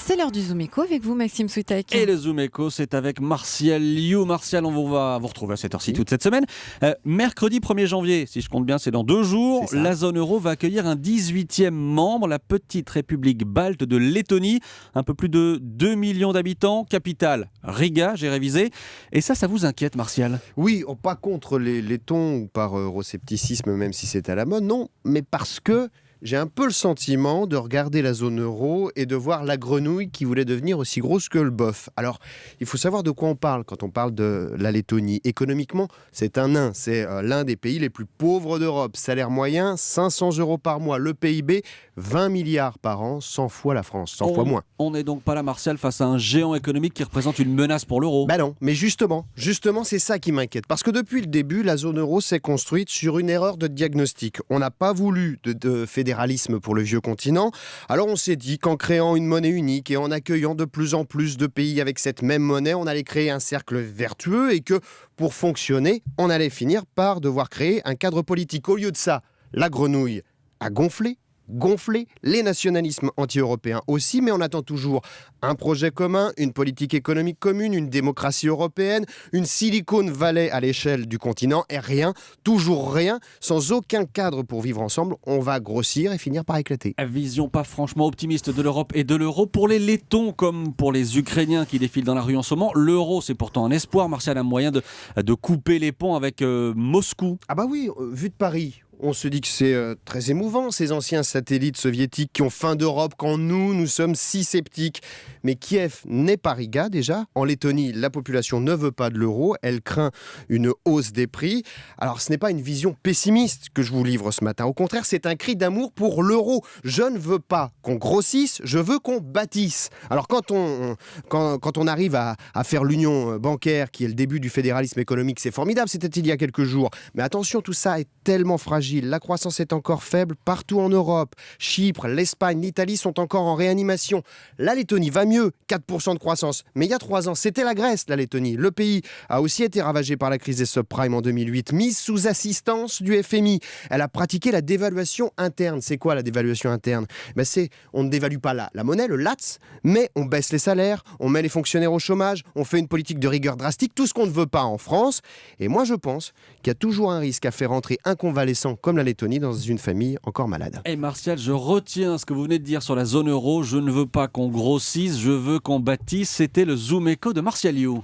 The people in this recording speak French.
C'est l'heure du Zoom Eco avec vous, Maxime Soutek. Et le Zoom Eco, c'est avec Martial Liu. Martial, on va vous retrouver à cette heure-ci toute cette semaine. Mercredi 1er janvier, si je compte bien, c'est dans 2 jours. La zone euro va accueillir un 18e membre, la petite république balte de Lettonie. Un peu plus de 2 millions d'habitants. Capitale, Riga, j'ai révisé. Et ça vous inquiète, Martial? Oui, pas contre les Lettons ou par euroscepticisme, même si c'est à la mode, non, mais parce que j'ai un peu le sentiment de regarder la zone euro et de voir la grenouille qui voulait devenir aussi grosse que le bœuf. Alors, il faut savoir de quoi on parle quand on parle de la Lettonie. Économiquement, c'est un nain. C'est l'un des pays les plus pauvres d'Europe. Salaire moyen, 500 € par mois. Le PIB, 20 milliards par an, 100 fois la France, 100 fois moins. On n'est donc pas là, Martial, face à un géant économique qui représente une menace pour l'euro. Bah non, mais justement, c'est ça qui m'inquiète. Parce que depuis le début, la zone euro s'est construite sur une erreur de diagnostic. On n'a pas voulu de fédéralisme pour le vieux continent. Alors on s'est dit qu'en créant une monnaie unique et en accueillant de plus en plus de pays avec cette même monnaie, on allait créer un cercle vertueux et que pour fonctionner, on allait finir par devoir créer un cadre politique. Au lieu de ça, la grenouille a gonflé, les nationalismes anti-européens aussi, mais on attend toujours un projet commun, une politique économique commune, une démocratie européenne, une Silicon Valley à l'échelle du continent, et rien, toujours rien, sans aucun cadre pour vivre ensemble, on va grossir et finir par éclater. Vision pas franchement optimiste de l'Europe et de l'euro. Pour les Lettons comme pour les Ukrainiens qui défilent dans la rue en ce moment, l'euro c'est pourtant un espoir. Martial, un moyen de couper les ponts avec Moscou. Ah bah oui, vu de Paris, on se dit que c'est très émouvant, ces anciens satellites soviétiques qui ont faim d'Europe quand nous sommes si sceptiques. Mais Kiev n'est pas Riga déjà. En Lettonie, la population ne veut pas de l'euro, elle craint une hausse des prix. Alors ce n'est pas une vision pessimiste que je vous livre ce matin. Au contraire, c'est un cri d'amour pour l'euro. Je ne veux pas qu'on grossisse, je veux qu'on bâtisse. Alors quand on arrive à faire l'union bancaire, qui est le début du fédéralisme économique, c'est formidable, c'était il y a quelques jours. Mais attention, tout ça est tellement fragile. La croissance est encore faible partout en Europe. Chypre, l'Espagne, l'Italie sont encore en réanimation. La Lettonie va mieux, 4% de croissance. Mais il y a 3 ans, c'était la Grèce, la Lettonie. Le pays a aussi été ravagé par la crise des subprimes en 2008, mise sous assistance du FMI. Elle a pratiqué la dévaluation interne. C'est quoi la dévaluation interne? On ne dévalue pas la monnaie, le LATS, mais on baisse les salaires, on met les fonctionnaires au chômage, on fait une politique de rigueur drastique, tout ce qu'on ne veut pas en France. Et moi, je pense qu'il y a toujours un risque à faire entrer un convalescent comme la Lettonie dans une famille encore malade. Et Martial, je retiens ce que vous venez de dire sur la zone euro. Je ne veux pas qu'on grossisse, je veux qu'on bâtisse. C'était le Zoom Eco de Martial Liu.